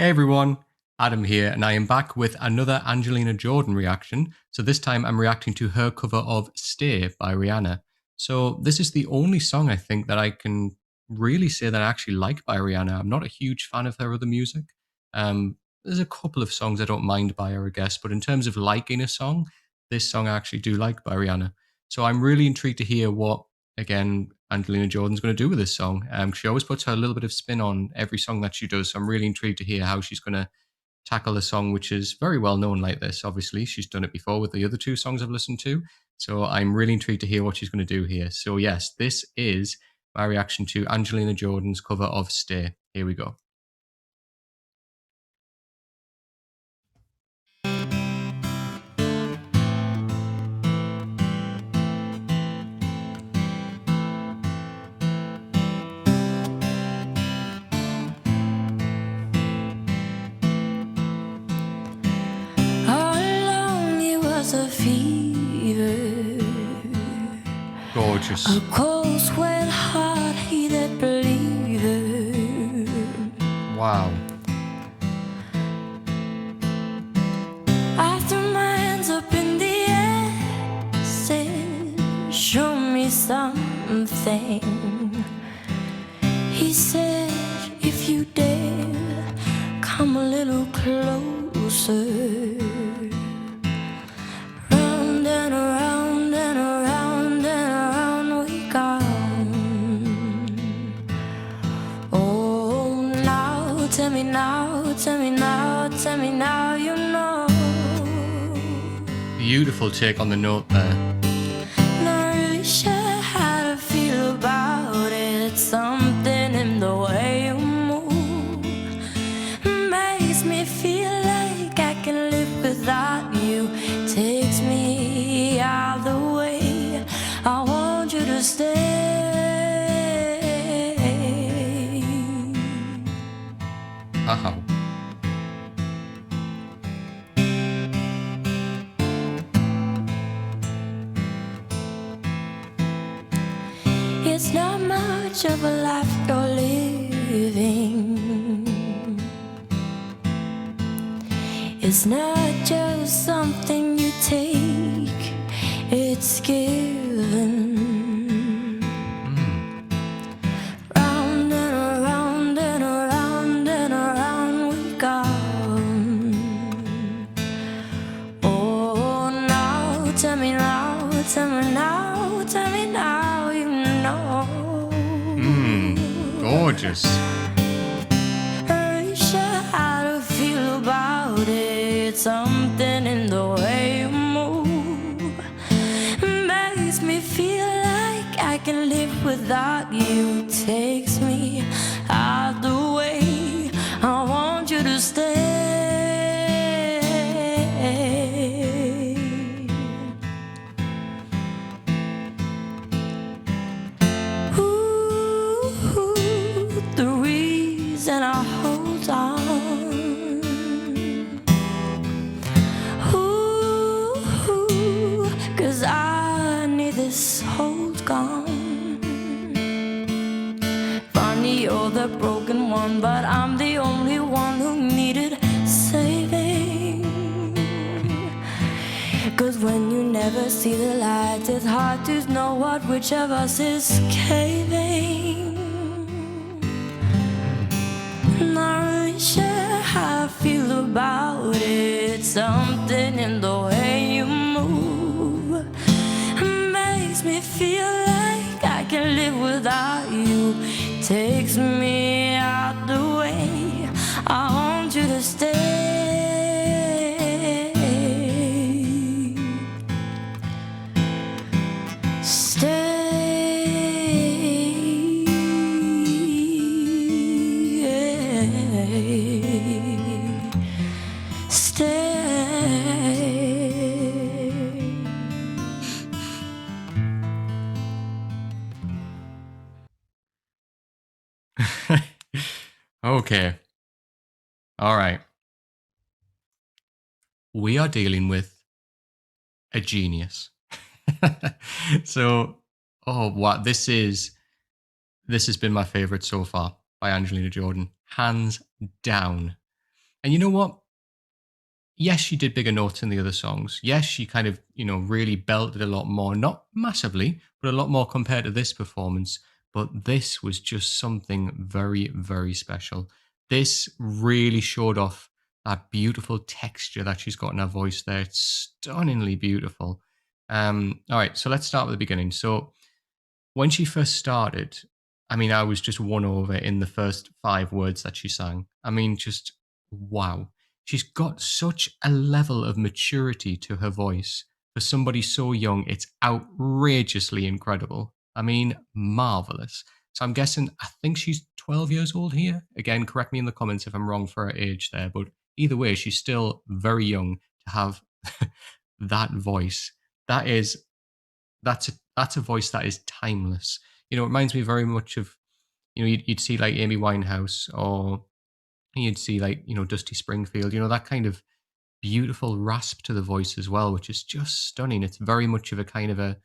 Hey everyone, Adam here, and I am back with another Angelina Jordan reaction. So this time I'm reacting to her cover of Stay by Rihanna. So this is the only song I think that I can really say that I actually like by Rihanna. I'm not a huge fan of her other music. There's a couple of songs I don't mind by her, I guess, but in terms of liking a song, this song I actually do like by Rihanna. So I'm really intrigued to hear what, again, Angelina Jordan's going to do with this song. She always puts her little bit of spin on every song that she does. So I'm really intrigued to hear how she's going to tackle a song which is very well known like this. Obviously, she's done it before with the other two songs I've listened to. So I'm really intrigued to hear what she's going to do here. So yes, this is my reaction to Angelina Jordan's cover of Stay. Here we go. A fever, Gorgeous. a cold sweat heart, he that believeth. Wow. I threw my hands up in the air, said, show me something. He said, if you dare, come a little closer. Tell me now, tell me now, tell me now, you know. Beautiful take on the note there. Not really sure how to feel about it. Something in the way you move makes me feel like I can live without you. Takes me out of the way. I want you to stay. Uh-huh. It's not much of a life you're living. It's not just something you take, it's given. Tell me now, tell me now, tell me now, you know. Gorgeous. Ain't sure how to feel about it. Something in the way you move makes me feel like I can live without you. Takes me out the way. I want you to stay. And I hold on. Ooh, 'cause I need this hold gone. Funny, you're the broken one, but I'm the only one who needed saving. 'Cause when you never see the light, it's hard to know which of us is caving. Not really sure how I feel about it. Something in the way you move makes me feel like I can live without you. Takes me out the way. I want you to stay. Stay. Okay. All right. We are dealing with a genius. So, oh, wow. This has been my favorite so far by Angelina Jordan. Hands down. And you know what? Yes, she did bigger notes in the other songs. Yes, she kind of, really belted a lot more, not massively, but a lot more compared to this performance. But this was just something very, very special. This really showed off that beautiful texture that she's got in her voice there. It's stunningly beautiful. All right, so let's start with the beginning. So when she first started, I mean, I was just won over in the first 5 words that she sang. I mean, just wow. She's got such a level of maturity to her voice. For somebody so young, it's outrageously incredible. I mean, marvelous. So I'm guessing, I think she's 12 years old here. Again, correct me in the comments if I'm wrong for her age there, but either way, she's still very young to have that voice. That is that's a voice that is timeless. It reminds me very much of, you'd see like Amy Winehouse, or you'd see like, Dusty Springfield, that kind of beautiful rasp to the voice as well, which is just stunning. It's very much of a kind of a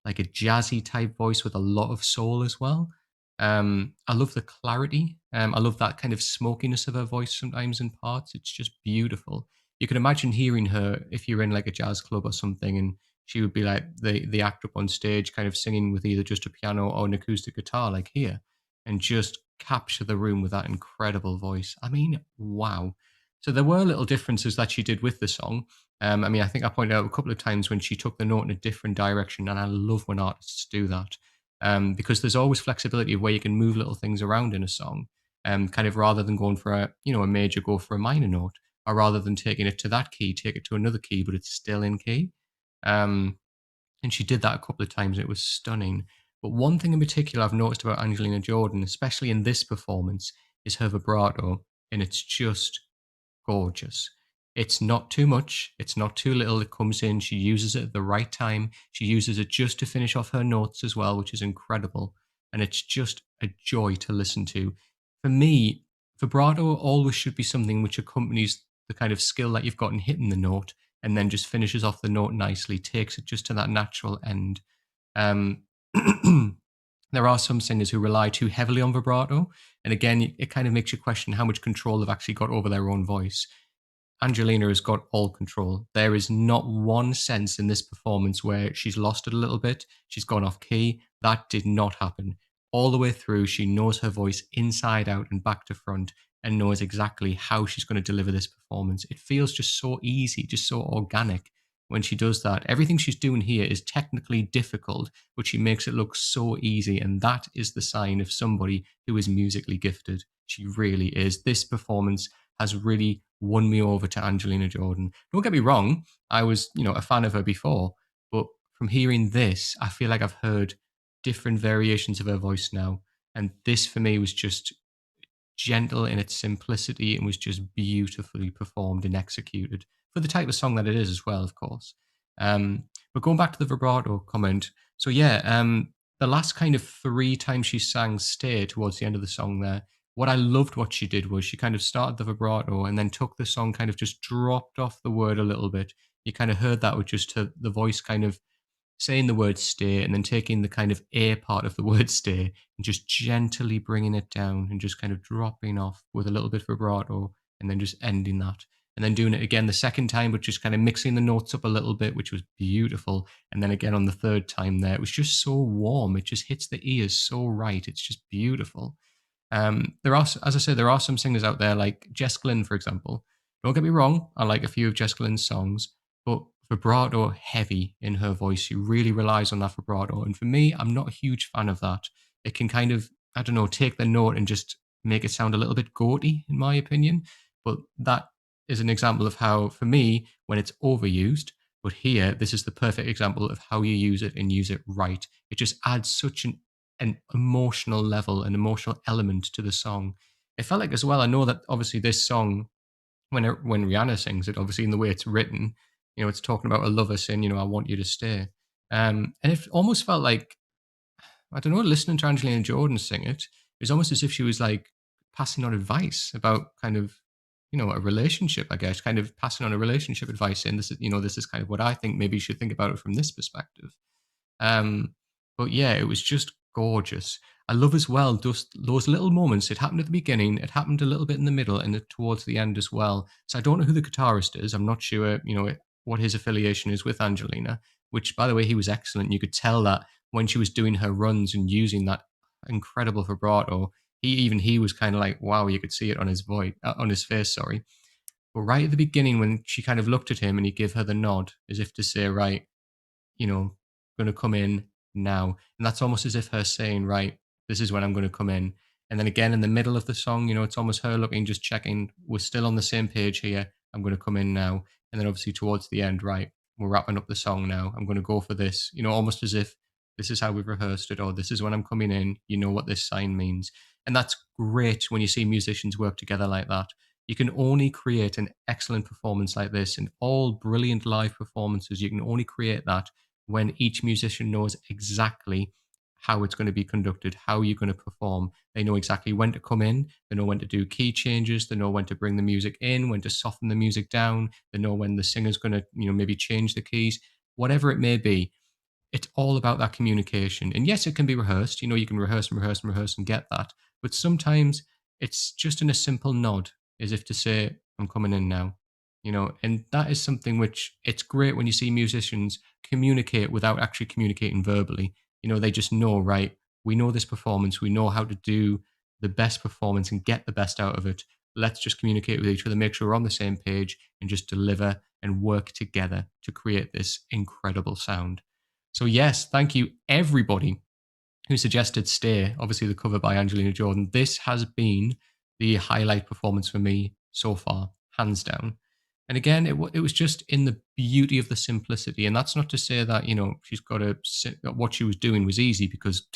like a jazzy type voice with a lot of soul as well. I love the clarity. I love that kind of smokiness of her voice sometimes in parts. It's just beautiful. You can imagine hearing her if you're in like a jazz club or something, and she would be like the act up on stage, kind of singing with either just a piano or an acoustic guitar, like here, and just capture the room with that incredible voice. I mean, wow. So there were little differences that she did with the song. I mean, I think I pointed out a couple of times when she took the note in a different direction, and I love when artists do that, because there's always flexibility of where you can move little things around in a song, kind of rather than going for a major, go for a minor note, or rather than taking it to that key, take it to another key, but it's still in key. Um, and she did that a couple of times. It was stunning. But one thing in particular I've noticed about Angelina Jordan, especially in this performance, is her vibrato, and it's just gorgeous. It's not too much, it's not too little. It comes in, she uses it at the right time. She uses it just to finish off her notes as well, which is incredible. And it's just a joy to listen to. For me, vibrato always should be something which accompanies the kind of skill that you've got in hitting the note, and then just finishes off the note nicely, takes it just to that natural end. Um, there are some singers who rely too heavily on vibrato. And again, it kind of makes you question how much control they've actually got over their own voice. Angelina has got all control. There is not one sense in this performance where she's lost it a little bit, she's gone off key. That did not happen. All the way through, she knows her voice inside out and back to front, and knows exactly how she's going to deliver this performance. It feels just so easy, just so organic when she does that. Everything she's doing here is technically difficult, but she makes it look so easy, and that is the sign of somebody who is musically gifted. She really is. This performance has really won me over to Angelina Jordan. Don't get me wrong, I was, a fan of her before, but from hearing this, I feel like I've heard different variations of her voice now. And this for me was just gentle in its simplicity and was just beautifully performed and executed for the type of song that it is as well, of course. But going back to the vibrato comment, so yeah, the last kind of 3 times she sang "Stay" towards the end of the song there, what I loved what she did was she kind of started the vibrato and then took the song, kind of just dropped off the word a little bit. You kind of heard that with just the voice kind of saying the word "stay" and then taking the kind of "a" part of the word "stay" and just gently bringing it down and just kind of dropping off with a little bit of vibrato, and then just ending that. And then doing it again the second time, but just kind of mixing the notes up a little bit, which was beautiful. And then again on the third time there, it was just so warm. It just hits the ears so right. It's just beautiful. There are, as I said, there are some singers out there like Jess Glynne, for example. Don't get me wrong, I like a few of Jess Glynne's songs, but vibrato heavy in her voice. She really relies on that vibrato. And for me, I'm not a huge fan of that. It can kind of, I don't know, take the note and just make it sound a little bit goaty, in my opinion. But that is an example of how, for me, when it's overused, but here, this is the perfect example of how you use it and use it right. It just adds such an emotional level, an emotional element to the song. It felt like as well, I know that obviously this song, when Rihanna sings it, obviously in the way it's written, it's talking about a lover saying, "I want you to stay." And it almost felt like, I don't know, listening to Angelina Jordan sing it, it was almost as if she was like passing on advice about kind of, a relationship, I guess, kind of passing on a relationship advice, saying this is kind of what I think. Maybe you should think about it from this perspective. Um, but yeah, it was just gorgeous. I love as well just those little moments. It happened at the beginning, it happened a little bit in the middle, and towards the end as well. So I don't know who the guitarist is. I'm not sure, what his affiliation is with Angelina, which, by the way, he was excellent. You could tell that when she was doing her runs and using that incredible vibrato, he was kind of like, wow, you could see it on his voice, on his face, sorry. But right at the beginning, when she kind of looked at him and he gave her the nod as if to say, right, going to come in now. And that's almost as if her saying, right, this is when I'm going to come in. And then again, in the middle of the song, it's almost her looking, just checking, we're still on the same page here. I'm going to come in now. And then obviously towards the end, right, we're wrapping up the song now. I'm going to go for this, almost as if this is how we've rehearsed it, or this is when I'm coming in. You know what this sign means. And that's great when you see musicians work together like that. You can only create an excellent performance like this, and all brilliant live performances. You can only create that when each musician knows exactly how it's going to be conducted, how you're going to perform. They know exactly when to come in, they know when to do key changes, they know when to bring the music in, when to soften the music down, they know when the singer's going to, maybe change the keys, whatever it may be. It's all about that communication. And yes, it can be rehearsed. You can rehearse and rehearse and rehearse and get that. But sometimes it's just in a simple nod, as if to say, I'm coming in now. And that is something which it's great when you see musicians communicate without actually communicating verbally. They just know, right, we know this performance, we know how to do the best performance and get the best out of it. Let's just communicate with each other, make sure we're on the same page, and just deliver and work together to create this incredible sound. So yes, thank you everybody who suggested Stay, obviously the cover by Angelina Jordan. This has been the highlight performance for me so far, hands down. And again, it was just in the beauty of the simplicity. And that's not to say that, she's got to, what she was doing was easy, because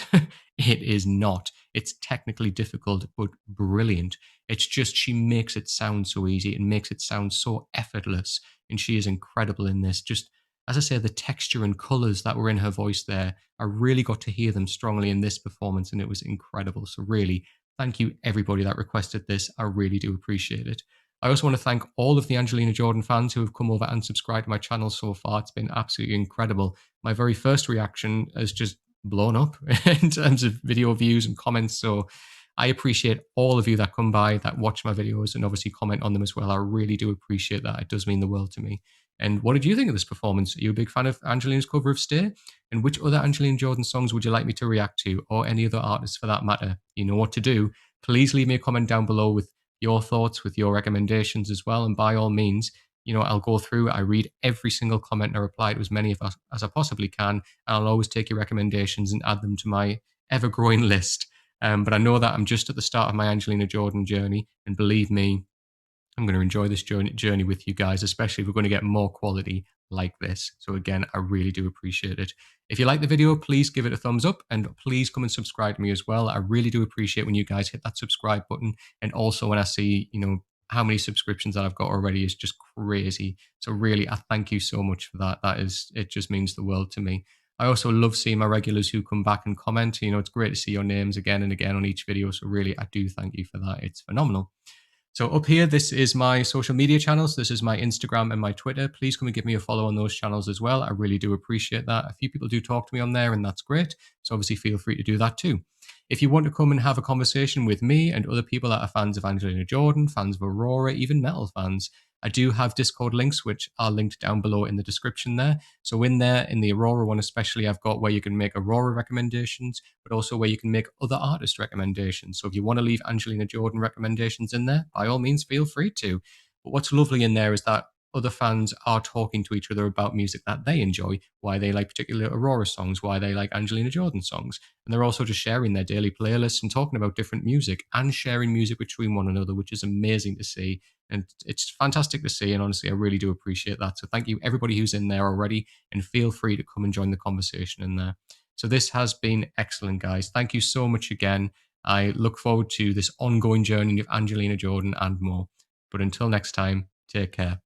it is not. It's technically difficult, but brilliant. It's just she makes it sound so easy and makes it sound so effortless. And she is incredible in this. Just, as I say, the texture and colors that were in her voice there, I really got to hear them strongly in this performance, and it was incredible. So really, thank you everybody that requested this. I really do appreciate it. I also want to thank all of the Angelina Jordan fans who have come over and subscribed to my channel so far. It's been absolutely incredible. My very first reaction has just blown up in terms of video views and comments. So I appreciate all of you that come by, that watch my videos, and obviously comment on them as well. I really do appreciate that. It does mean the world to me. And what did you think of this performance? Are you a big fan of Angelina's cover of Stay? And which other Angelina Jordan songs would you like me to react to, or any other artists for that matter? You know what to do. Please leave me a comment down below with your thoughts, with your recommendations as well. And by all means, I'll go through, I read every single comment and I reply to as many of us as I possibly can. And I'll always take your recommendations and add them to my ever-growing list. But I know that I'm just at the start of my Angelina Jordan journey. And believe me, I'm going to enjoy this journey with you guys, especially if we're going to get more quality like this. So again, I really do appreciate it. If you like the video, please give it a thumbs up, and please come and subscribe to me as well. I really do appreciate when you guys hit that subscribe button. And also when I see, how many subscriptions that I've got already is just crazy. So really, I thank you so much for that. It just means the world to me. I also love seeing my regulars who come back and comment. It's great to see your names again and again on each video. So really, I do thank you for that. It's phenomenal. So up here, this is my social media channels. This is my Instagram and my Twitter. Please come and give me a follow on those channels as well. I really do appreciate that. A few people do talk to me on there, and that's great. So obviously feel free to do that too. If you want to come and have a conversation with me and other people that are fans of Angelina Jordan, fans of Aurora, even metal fans, I do have Discord links, which are linked down below in the description there. So in there, in the Aurora one especially, I've got where you can make Aurora recommendations, but also where you can make other artist recommendations. So if you want to leave Angelina Jordan recommendations in there, by all means, feel free to. But what's lovely in there is that other fans are talking to each other about music that they enjoy, why they like particular Aurora songs, why they like Angelina Jordan songs. And they're also just sharing their daily playlists and talking about different music and sharing music between one another, which is amazing to see. And it's fantastic to see. And honestly, I really do appreciate that. So thank you everybody who's in there already, and feel free to come and join the conversation in there. So this has been excellent, guys. Thank you so much again. I look forward to this ongoing journey of Angelina Jordan and more. But until next time, take care.